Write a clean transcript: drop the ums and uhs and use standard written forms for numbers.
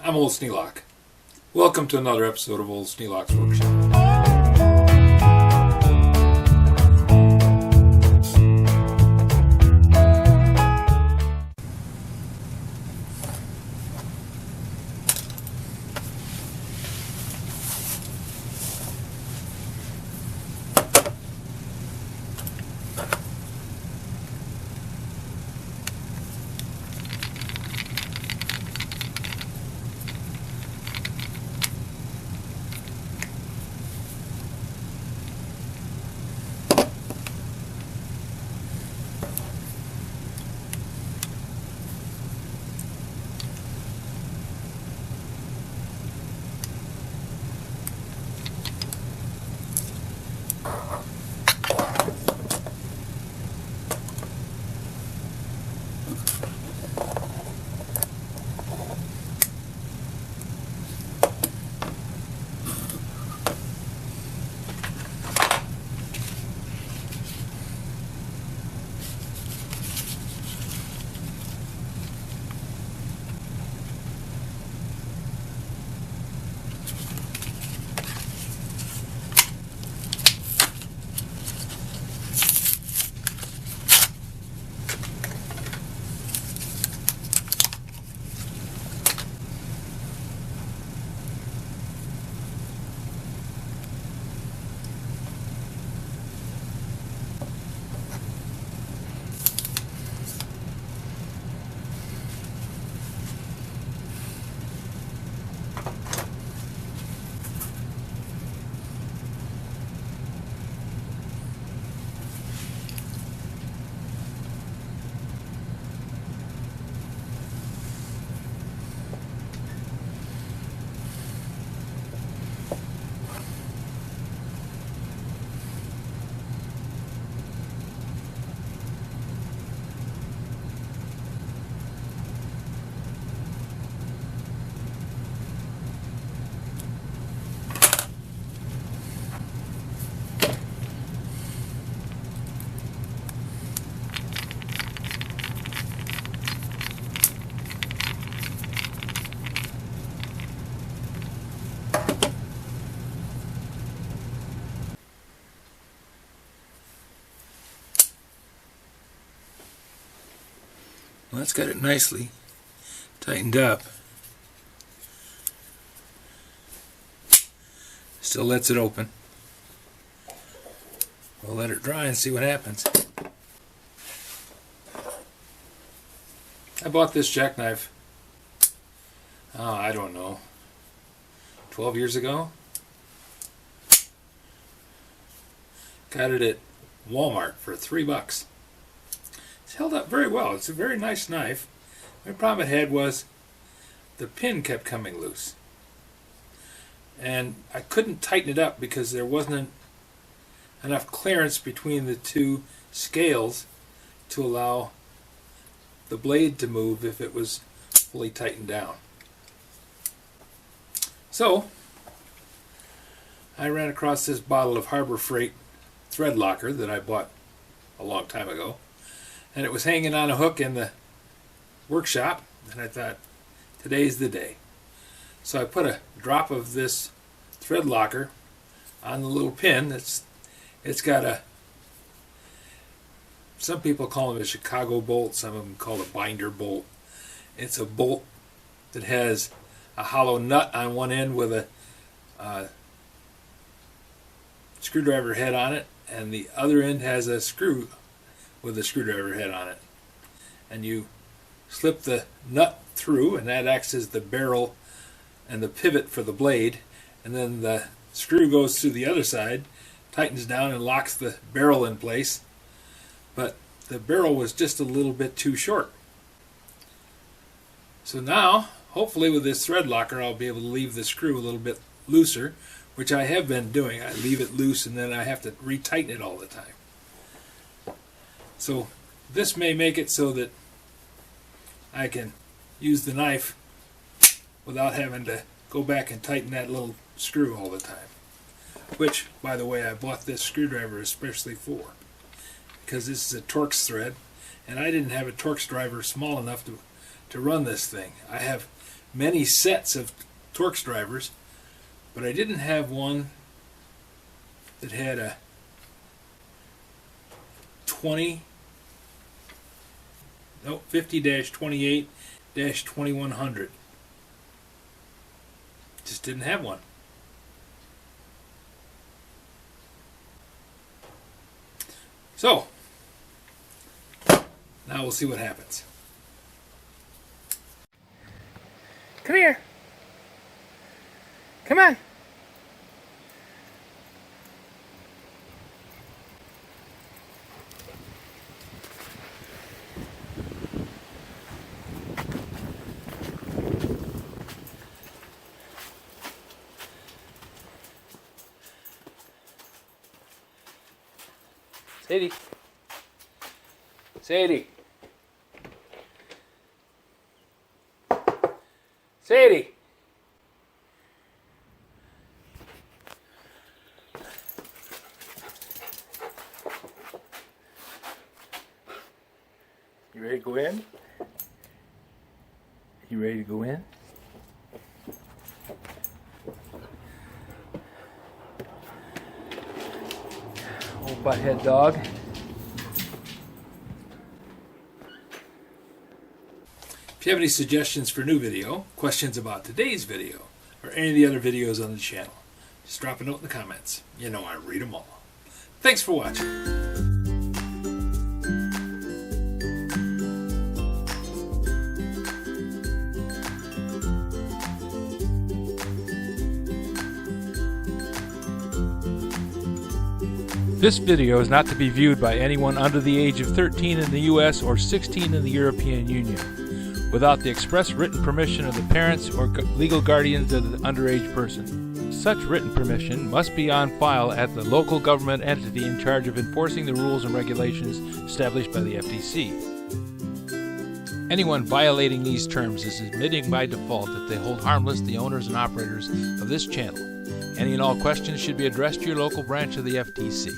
I'm Old Threadlock. Welcome to another episode of Old Threadlock's Workshop. Well, that's got it nicely tightened up. Still lets it open. We'll let it dry and see what happens. I bought this jackknife, I don't know, 12 years ago. Got it at Walmart for $3. It's held up very well. It's a very nice knife. The problem it had was the pin kept coming loose. And I couldn't tighten it up because there wasn't enough clearance between the two scales to allow the blade to move if it was fully tightened down. So I ran across this bottle of Harbor Freight Threadlocker that I bought a long time ago, and it was hanging on a hook in the workshop, and I thought, today's the day. So I put a drop of this Threadlocker on the little pin. It's got a, some people call it a Chicago bolt, some of them call it a binder bolt. It's a bolt that has a hollow nut on one end with a screwdriver head on it, and the other end has a screw with a screwdriver head on it. And you slip the nut through, and that acts as the barrel and the pivot for the blade, and then the screw goes through the other side, tightens down and locks the barrel in place. But the barrel was just a little bit too short. So now, hopefully with this Threadlocker, I'll be able to leave the screw a little bit looser, which I have been doing. I leave it loose and then I have to retighten it all the time. So this may make it so that I can use the knife without having to go back and tighten that little screw all the time. Which, by the way, I bought this screwdriver especially for, because this is a Torx thread, and I didn't have a Torx driver small enough to run this thing. I have many sets of Torx drivers, but I didn't have one that had a 50-28-2100. Just didn't have one. So, now we'll see what happens. Come here. Come on. Sadie. Sadie. Sadie. You ready to go in? You ready to go in? Old butthead dog. If you have any suggestions for new video, questions about today's video, or any of the other videos on the channel, just drop a note in the comments. You know I read them all. Thanks for watching. This video is not to be viewed by anyone under the age of 13 in the US or 16 in the European Union, without the express written permission of the parents or legal guardians of the underage person. Such written permission must be on file at the local government entity in charge of enforcing the rules and regulations established by the FTC. Anyone violating these terms is admitting by default that they hold harmless the owners and operators of this channel. Any and all questions should be addressed to your local branch of the FTC.